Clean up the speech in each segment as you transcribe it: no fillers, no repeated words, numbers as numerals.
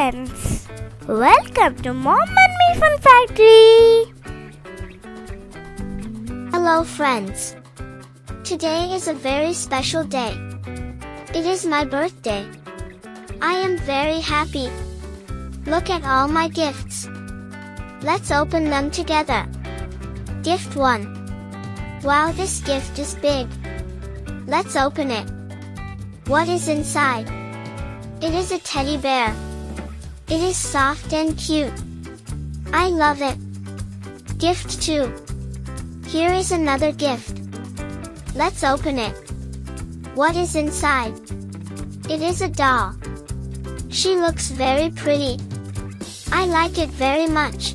friends! Welcome to Mom and Me Fun Factory! Hello friends! Today is a very special day. It is my birthday. I am very happy. Look at all my gifts. Let's open them together. Gift 1. Wow, this gift is big. Let's open it. What is inside? It is a teddy bear. It is soft and cute. I love it. Gift 2. Here is another gift. Let's open it. What is inside? It is a doll. She looks very pretty. I like it very much.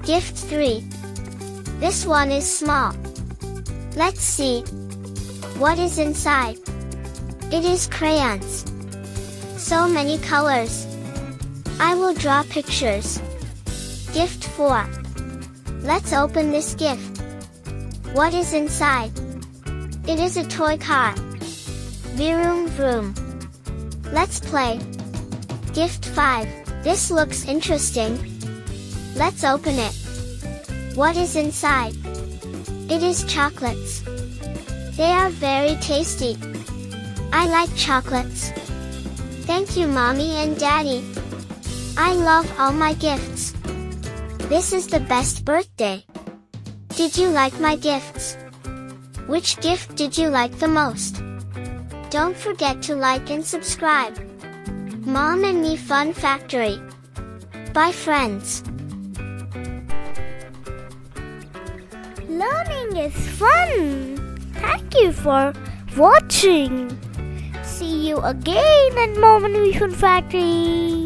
Gift 3. This one is small. Let's see. What is inside? It is crayons. So many colors. I will draw pictures. Gift 4. Let's open this gift. What is inside? It is a toy car. Vroom vroom. Let's play. Gift 5. This looks interesting. Let's open it. What is inside? It is chocolates. They are very tasty. I like chocolates. Thank you, Mommy and Daddy. I love all my gifts. This is the best birthday. Did you like my gifts? Which gift did you like the most? Don't forget to like and subscribe. Mom and Me Fun Factory. Bye friends. Learning is fun! Thank you for watching! See you again at Mom and Me Fun Factory!